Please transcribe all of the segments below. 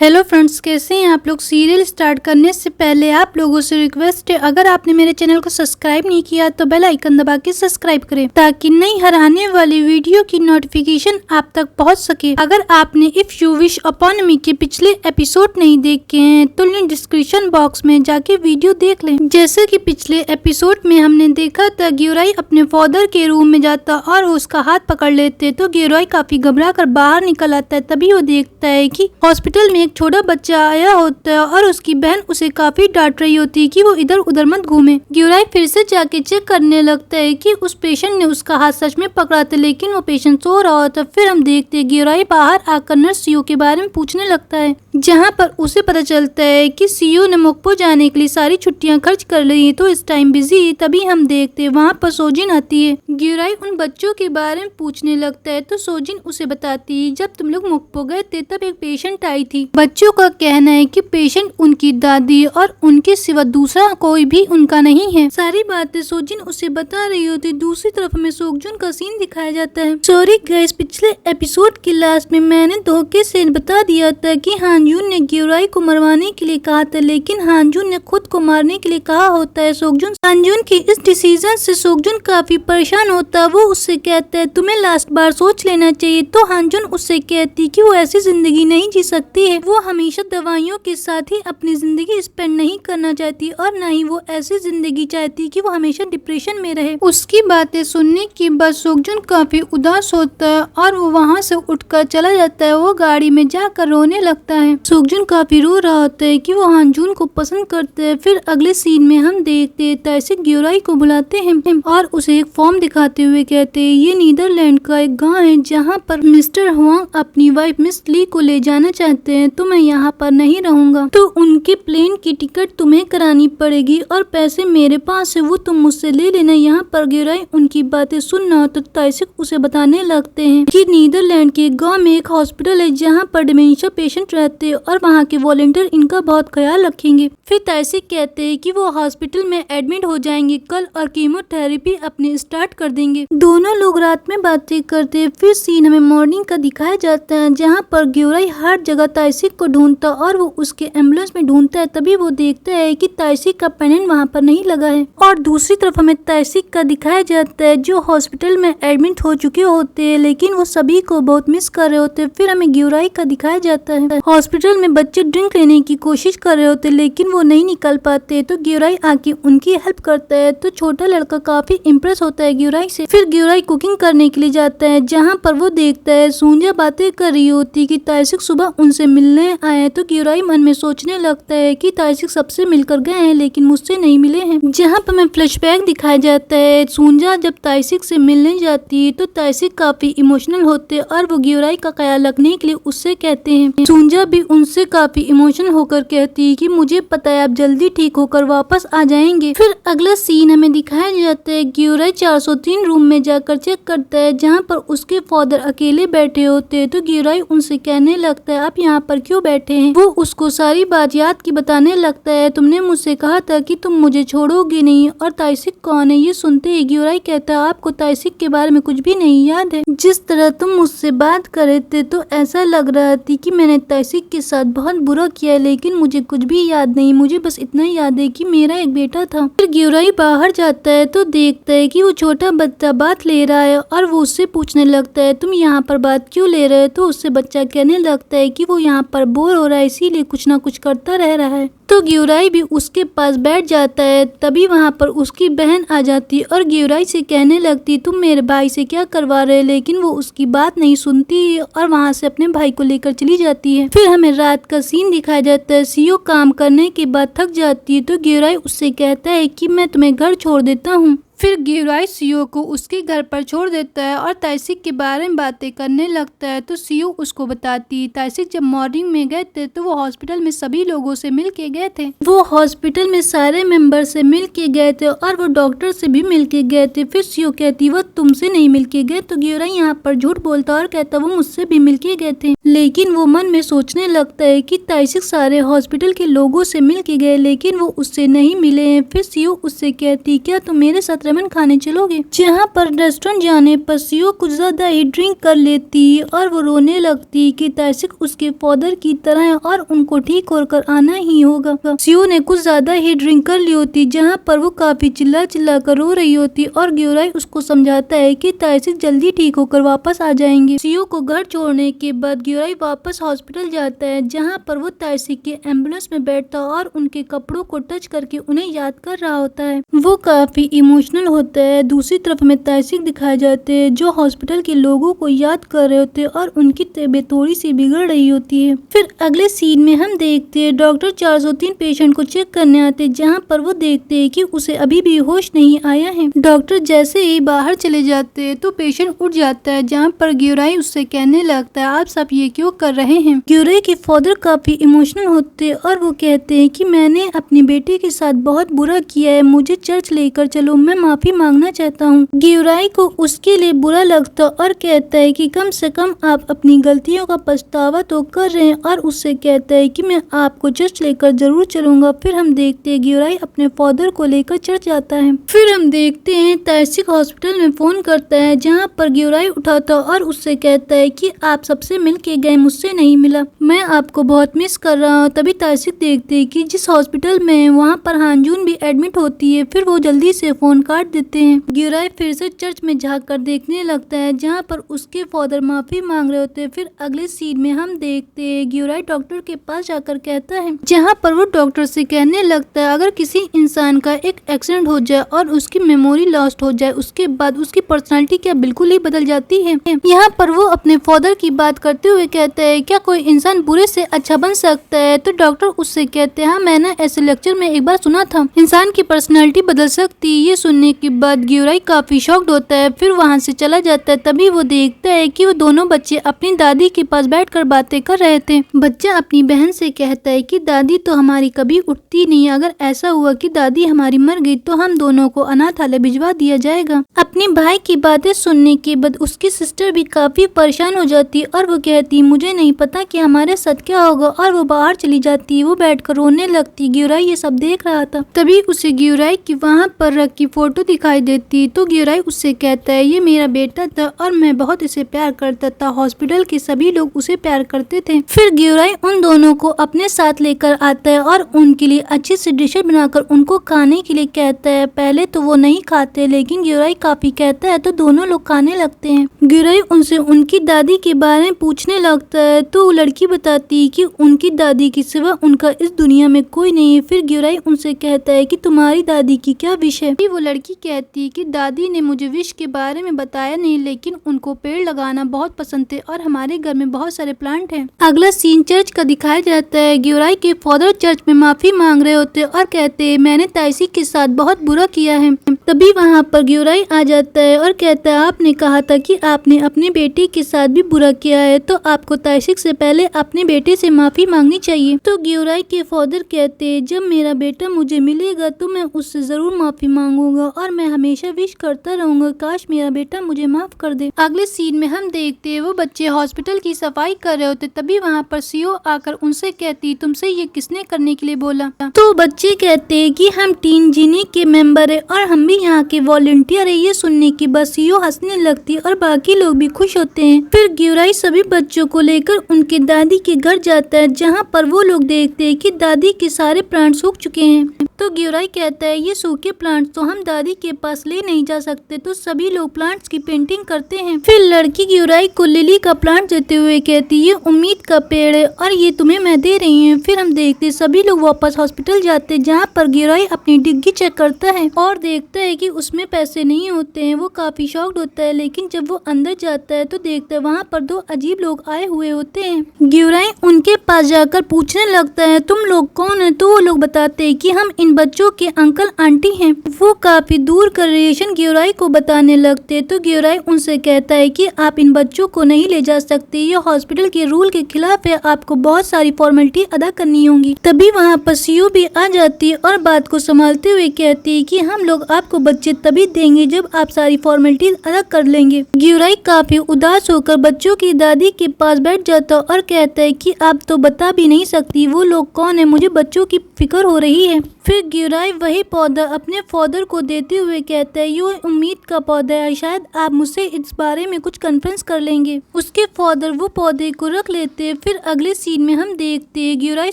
Hello friends, कैसे हैं आप लोग। सीरियल स्टार्ट करने से पहले आप लोगों से रिक्वेस्ट है, अगर आपने मेरे चैनल को सब्सक्राइब नहीं किया तो बेल आइकन दबा के सब्सक्राइब करें ताकि नई हर आने वाली वीडियो की नोटिफिकेशन आप तक पहुंच सके। अगर आपने इफ यू विश अपॉन मी के पिछले एपिसोड नहीं देखे हैं तो लिंक डिस्क्रिप्शन बॉक्स में जाके वीडियो देख लें। जैसे कि पिछले एपिसोड में हमने देखा था ग्यूराई अपने फादर के रूम में जाता और वो उसका हाथ पकड़ लेते तो ग्यूराई काफी घबरा कर बाहर निकल आता है। तभी वो देखता है कि हॉस्पिटल में छोटा बच्चा आया होता है और उसकी बहन उसे काफी डांट रही होती है कि वो इधर उधर मत घूमे। ग्यूराई फिर से जाके चेक करने लगता है कि उस पेशेंट ने उसका हाथ सच में पकड़ा था, लेकिन वो पेशेंट सो रहा होता। फिर हम देखते हैं ग्यूराई बाहर आकर नर्स सीओ के बारे में पूछने लगता है, जहाँ पर उसे पता चलता है कि सीओ ने मोक्पो जाने के लिए सारी छुट्टियां खर्च कर ली है तो इस टाइम बिजी है। तभी हम देखते हैं वहाँ पर सोजिन आती है। ग्यूराई उन बच्चों के बारे में पूछने लगता है तो सोजिन उसे बताती है, जब तुम लोग मोक्पो गए थे तब एक पेशेंट आई थी। बच्चों का कहना है कि पेशेंट उनकी दादी और उनके सिवा दूसरा कोई भी उनका नहीं है। सारी बातें सोजिन उसे बता रही होती। दूसरी तरफ में सोगजुन का सीन दिखाया जाता है। सॉरी गाइस, पिछले एपिसोड के लास्ट में मैंने धोखे से बता दिया था कि हानजून ने ग्यूराई को मरवाने के लिए कहा था, लेकिन हानजून ने खुद को मारने के लिए कहा होता है। सोगजुन हानजून की इस डिसीजन से सोगजुन काफी परेशान होता। वो उससे कहता है तुम्हें लास्ट बार सोच लेना चाहिए। तो हानजून उससे कहती कि वो ऐसी जिंदगी नहीं जी सकती है। वो हमेशा दवाइयों के साथ ही अपनी जिंदगी स्पेंड नहीं करना चाहती और न ही वो ऐसी जिंदगी चाहती कि वो हमेशा डिप्रेशन में रहे। उसकी बातें सुनने के बाद सोगजुन काफी उदास होता है और वो वहाँ से उठकर चला जाता है। वो गाड़ी में जाकर रोने लगता है। सोगजुन काफी रो रहा होता है कि वो हानजून को पसंद करते हैं। फिर अगले सीन में हम देखते हैं ताइसी ग्यूराई को बुलाते हैं और उसे एक फॉर्म दिखाते हुए कहते हैं ये नीदरलैंड का एक गाँव है जहाँ पर मिस्टर हुआंग अपनी वाइफ मिस ली को ले जाना चाहते हैं, तो मैं यहाँ पर नहीं रहूंगा, तो उनके प्लेन की टिकट तुम्हें करानी पड़ेगी और पैसे मेरे पास है वो तुम मुझसे ले लेना। यहाँ पर ग्यूराई उनकी बातें सुनना तो ताइसिक उसे बताने लगते हैं कि नीदरलैंड के गांव में एक हॉस्पिटल है जहाँ पर डिमेंशिया पेशेंट रहते हैं और वहाँ के वॉलंटियर इनका बहुत ख्याल रखेंगे। फिर ताइसिक कहते हैं कि वो हॉस्पिटल में एडमिट हो जाएंगे कल और कीमोथेरेपी अपने स्टार्ट कर देंगे। दोनों लोग रात में बातें करते हैं। फिर सीन हमें मॉर्निंग का दिखाया जाता है जहाँ पर ग्यूराई हर जगह ताइसिक को ढूंढता और वो उसके एम्बुलेंस में ढूंढता है। तभी वो देखता है कि ताइसिक का पेनेंट वहाँ पर नहीं लगा है। और दूसरी तरफ हमें ताइसिक का दिखाया जाता है जो हॉस्पिटल में एडमिट हो चुके होते हैं, लेकिन वो सभी को बहुत मिस कर रहे होते हैं। फिर हमें ग्यूराई का दिखाया जाता है हॉस्पिटल में बच्चे ड्रिंक लेने की कोशिश कर रहे होते लेकिन वो नहीं निकल पाते, तो ग्यूराई आके उनकी हेल्प करता है। तो छोटा लड़का काफी इम्प्रेस होता है ग्यूराई से। फिर ग्यूराई कुकिंग करने के लिए जाता है जहाँ पर वो देखता है सूंजा बातें कर रही होती कि ताइसिक सुबह उनसे मिलने आए। तो ग्यूराई मन में सोचने लगता है कि ताइसिक सबसे मिलकर गए हैं लेकिन मुझसे नहीं मिले हैं। जहाँ पर हमें फ्लैशबैक दिखाया जाता है सूंजा जब ताइसिक से मिलने जाती है तो ताइसिक काफी इमोशनल होते हैं और वो ग्यूराई का ख्याल रखने के लिए उससे कहते हैं। सूंजा भी उनसे काफी इमोशनल होकर कहती है कि मुझे पता है आप जल्दी ठीक होकर वापस आ जाएंगे। फिर अगला सीन हमें दिखाया जाता है ग्यूराई 403 रूम में जाकर चेक करता है जहाँ पर उसके फादर अकेले बैठे होते हैं। तो ग्यूराई उनसे कहने लगता है आप यहाँ पर क्यों बैठे हैं। वो उसको सारी बात याद की बताने लगता है, तुमने मुझसे कहा था कि तुम मुझे छोड़ोगे नहीं। और ताइसिक कौन है ये सुनते ही ग्यूराई कहता है आपको ताइसिक के बारे में कुछ भी नहीं याद है। जिस तरह तुम मुझसे बात कर रहे थे तो ऐसा लग रहा थी कि मैंने ताइसिक के साथ बहुत बुरा किया है, लेकिन मुझे कुछ भी याद नहीं। मुझे बस इतना याद है कि मेरा एक बेटा था। फिर ग्यूराई बाहर जाता है तो देखता है कि वो छोटा बच्चा बात ले रहा है और वो उससे पूछने लगता है तुम यहाँ पर बात क्यों ले रहे हो। तो उससे बच्चा कहने लगता है कि वो यहाँ पर बोर हो रहा है इसीलिए कुछ ना कुछ करता रह रहा है। तो ग्यूराई भी उसके पास बैठ जाता है। तभी वहाँ पर उसकी बहन आ जाती है और ग्यूराई से कहने लगती तुम मेरे भाई से क्या करवा रहे हो, लेकिन वो उसकी बात नहीं सुनती है और वहाँ से अपने भाई को लेकर चली जाती है। फिर हमें रात का सीन दिखाया जाता है। सीओ काम करने के बाद थक जाती है तो ग्यूराई उससे कहता है कि मैं तुम्हें घर छोड़ देता हूँ। फिर ग्यूराई सीओ को उसके घर पर छोड़ देता है और ताइसिक के बारे में बातें करने लगता है। तो सीओ उसको बताती ताइसिक जब मॉर्निंग में गए थे तो वो हॉस्पिटल में सभी लोगों से मिल के गए थे। वो हॉस्पिटल में सारे मेंबर से मिल के गए थे और वो डॉक्टर से भी मिल के गए थे। फिर सीओ कहती वो तुमसे नहीं मिल के गए। तो ग्यूराई यहाँ पर झूठ बोलता और कहता वो मुझसे भी मिल के गए थे, लेकिन वो मन में सोचने लगता है कि ताइसिक सारे हॉस्पिटल के लोगों से मिल के गए लेकिन वो उससे नहीं मिले हैं। फिर सीओ उससे कहती क्या तुम मेरे साथ रमन खाने चलोगे। जहाँ पर रेस्टोरेंट जाने पर सीओ कुछ ज्यादा ही ड्रिंक कर लेती और वो रोने लगती कि ताइसिक उसके फादर की तरह है और उनको ठीक होकर आना ही होगा। सीओ ने कुछ ज्यादा ही ड्रिंक कर ली होती जहाँ पर वो काफी चिल्ला चिल्ला कर रो रही होती और ग्योराई उसको समझाता है कि ताइसिक जल्दी ठीक होकर वापस आ जाएंगे। सीओ को घर छोड़ने के बाद ग्योराई वापस हॉस्पिटल जाता है जहाँ पर वो ताइसिक के एम्बुलेंस में बैठता और उनके कपड़ों को टच करके उन्हें याद कर रहा होता है। वो काफी इमोशनल होता है। दूसरी तरफ में ताइसिक दिखाए जाते हैं जो हॉस्पिटल के लोगों को याद कर रहे होते हैं और उनकी तबीयत थोड़ी सी बिगड़ रही होती है। फिर अगले सीन में हम देखते हैं डॉक्टर 403 पेशेंट को चेक करने आते जहाँ पर वो देखते हैं कि उसे अभी भी होश नहीं आया है। डॉक्टर जैसे ही बाहर चले जाते हैं तो पेशेंट उठ जाता है जहाँ पर ग्योराई उससे कहने लगता है आप सब ये क्यों कर रहे हैं। ग्योराई के फादर काफी इमोशनल होते हैं और वो कहते हैं कि मैंने अपनी बेटी के साथ बहुत बुरा किया है, मुझे चर्च लेकर चलो, मैं माफी मांगना चाहता हूँ। ग्योराई को उसके लिए बुरा लगता और कहता है कि कम से कम आप अपनी गलतियों का पछतावा तो कर रहे हैं और उससे कहता है कि मैं आपको चर्च लेकर जरूर चलूंगा। फिर हम देखते हैं ग्योराई अपने फादर को लेकर चर्च जाता है। फिर हम देखते हैं ताइसिक हॉस्पिटल में फोन करता है जहाँ पर ग्योराई उठाता और उससे कहता है कि आप सबसे मिल के गए, मुझसे नहीं मिला, मैं आपको बहुत मिस कर रहा हूँ। तभी ताइसिक देखते हैं कि जिस हॉस्पिटल में वहाँ पर हांजून भी एडमिट होती है। फिर वो जल्दी से फोन काट देते हैं। ग्योराई फिर से चर्च में झाँक कर देखने लगता है जहाँ पर उसके फादर माफी मांग रहे होते हैं। फिर अगले सीन में हम देखते हैं ग्योराई डॉक्टर के पास जाकर कहता है जहाँ पर वो डॉक्टर से कहने लगता है अगर किसी इंसान का एक एक्सीडेंट हो जाए और उसकी मेमोरी लॉस्ट हो जाए उसके बाद उसकी पर्सनालिटी क्या बिल्कुल ही बदल जाती है। यहाँ पर वो अपने फादर की बात करते हुए कहता है क्या कोई इंसान बुरे से अच्छा बन सकता है। तो डॉक्टर उससे कहते हैं हाँ मैंने ऐसे लेक्चर में एक बार सुना था इंसान की पर्सनालिटी बदल सकती है। ये सुनने के बाद ग्योराई काफी शॉक्ड होता है। फिर वहाँ से चला जाता है। तभी वो देखता है कि वो दोनों बच्चे अपनी दादी के पास बैठकर बातें कर रहे थे। बच्चा अपनी बहन से कहता है कि दादी तो हमारी कभी उठती नहीं, अगर ऐसा हुआ कि दादी हमारी मर गई तो हम दोनों को अनाथालय भिजवा दिया जाएगा। अपनी भाई की बातें सुनने के बाद उसकी सिस्टर भी काफी परेशान हो जाती और वो कहती मुझे नहीं पता कि हमारे साथ क्या होगा और वो बाहर चली जाती। वो बैठकर रोने लगती। ग्योराई ये सब देख रहा था। तभी उसे ग्योराई की वहाँ पर रखी फोटो दिखाई देती तो ग्योराई उससे कहता है ये मेरा बेटा था और मैं बहुत इसे प्यार करता था, हॉस्पिटल के सभी लोग उसे प्यार करते थे। फिर ग्योराई उन दोनों को अपने साथ लेकर आता है और उनके लिए अच्छी सी डिशेज बनाकर उनको खाने के लिए कहता है। पहले तो वो नहीं खाते लेकिन ग्योराई काफी कहता है तो दोनों लोग खाने लगते हैं। ग्योराई उनसे उनकी दादी के बारे में पूछने लगता है तो वो लड़की बताती है कि उनकी दादी के सिवा उनका इस दुनिया में कोई नहीं है। फिर ग्योराई उनसे कहता है कि तुम्हारी दादी की क्या विश है। वो लड़की कहती है कि दादी ने मुझे विश के बारे में बताया नहीं लेकिन उनको पेड़ लगाना बहुत पसंद थे और हमारे घर में बहुत सारे प्लांट हैं। अगला सीन चर्च का दिखाया जाता है। ग्योराई के फादर चर्च में माफी मांग रहे होते और कहते हैं मैंने ताइसिक के साथ बहुत बुरा किया है। तभी वहाँ पर ग्योराई आ जाता है और कहता है आपने कहा था कि आपने अपने बेटे के साथ भी बुरा किया है तो आपको ताइसिक से पहले अपने बेटे से माफी मांगनी चाहिए। तो ग्योराई के फादर कहते हैं जब मेरा बेटा मुझे मिलेगा तो मैं उससे जरूर माफी मांगूंगा और मैं हमेशा विश करता रहूंगा काश मेरा बेटा मुझे माफ कर दे। अगले सीन में हम देखते हैं वो बच्चे हॉस्पिटल की सफाई कर रहे होते। तभी वहाँ पर सीओ आकर उनसे कहती तुमसे ये किसने करने के लिए बोला। तो बच्चे कहते हैं कि हम टीम जीनी के मेंबर है और हम भी यहाँ के वॉलंटियर है। ये सुनने के बाद सीओ हंसने लगती और बाकी लोग भी खुश होते हैं। फिर ग्योराई सभी बच्चों को लेकर उनके दादी के घर जाता है जहाँ पर वो लोग देखते हैं कि दादी के सारे प्लांट सूख चुके हैं। तो ग्योराई कहता है ये सूखे प्लांट्स तो हम दादी के पास ले नहीं जा सकते। तो सभी लोग प्लांट्स की पेंटिंग करते हैं। फिर लड़की ग्योराई को लिली का प्लांट देते हुए कहती ये उम्मीद का पेड़ है और ये तुम्हें मैं दे रही हूँ। फिर हम देखते सभी लोग वापस हॉस्पिटल जाते जहाँ पर ग्योराई अपनी डिग्गी चेक करता है और देखता है कि उसमें पैसे नहीं होते हैं। वो काफी शॉक्ड होता है लेकिन जब वो अंदर जाता है तो देखता है वहाँ पर दो अजीब लोग आए हुए होते हैं। ग्योराई उनके पास जाकर पूछने लगता है तुम लोग कौन है। तो वो लोग बताते हैं कि हम इन बच्चों के अंकल आंटी हैं। वो काफी दूर का रिलेशन ग्योराई को बताने लगते। तो ग्योराई उनसे कहता है कि आप इन बच्चों को नहीं ले जा सकते, ये हॉस्पिटल के रूल के खिलाफ है, आपको बहुत सारी फॉर्मेलिटी अदा करनी होंगी। तभी वहाँ पर सीओ भी आ जाती है और बात को संभालते हुए कहती है कि हम लोग आपको आपको बच्चे तभी देंगे जब आप सारी फॉर्मेलिटीज अदा कर लेंगे। ग्यूराई काफी उदास होकर बच्चों की दादी के पास बैठ जाता और कहता है कि आप तो बता भी नहीं सकती वो लोग कौन है, मुझे बच्चों की फिक्र हो रही है। फिर ग्यूराई वही पौधा अपने फादर को देते हुए कहता है ये उम्मीद का पौधा है, शायद आप मुझसे इस बारे में कुछ कॉन्फ्रेंस कर लेंगे। उसके फादर वो पौधे को रख लेते हैं। फिर अगले सीन में हम देखते हैं ग्यूराई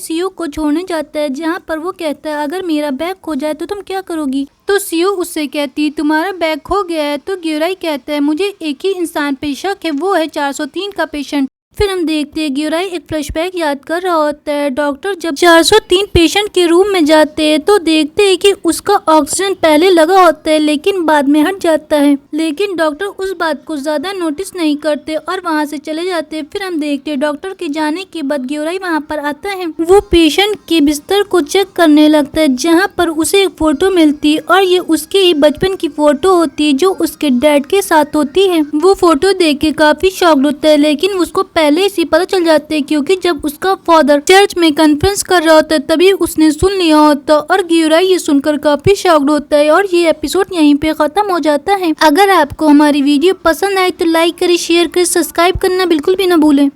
सीओ को छोड़ने जाता है, जहाँ पर वो कहता है अगर मेरा बैग खो जाए तो तुम क्या करोगी। तो सीओ उससे कहती तुम्हारा बैग खो गया है। तो ग्यूराई कहता है मुझे एक ही इंसान पे शक है, वो है 403 का पेशेंट। फिर हम देखते हैं ग्यूराई एक फ्लैशबैक याद कर रहा होता है। डॉक्टर जब 403 पेशेंट के रूम में जाते हैं तो देखते हैं कि उसका ऑक्सीजन पहले लगा होता है लेकिन बाद में हट जाता है, लेकिन डॉक्टर उस बात को ज्यादा नोटिस नहीं करते और वहाँ से चले जाते हैं। फिर हम देखते हैं डॉक्टर के जाने के बाद ग्यूराई वहाँ पर आता है। वो पेशेंट के बिस्तर को चेक करने लगता है, जहाँ पर उसे एक फोटो मिलती है और ये उसके ही बचपन की फोटो होती है जो उसके डैड के साथ होती है। वो फोटो देख के काफी शॉक्ड होता है, लेकिन उसको पहले ही पता चल जाते हैं क्योंकि जब उसका फादर चर्च में कॉन्फ्रेंस कर रहा होता है तभी उसने सुन लिया होता और ग्यूराई ये सुनकर काफी शॉक्ड होता है और ये एपिसोड यहीं पे खत्म हो जाता है। अगर आपको हमारी वीडियो पसंद आए तो लाइक करें, शेयर करें, सब्सक्राइब करना बिल्कुल भी ना भूलें।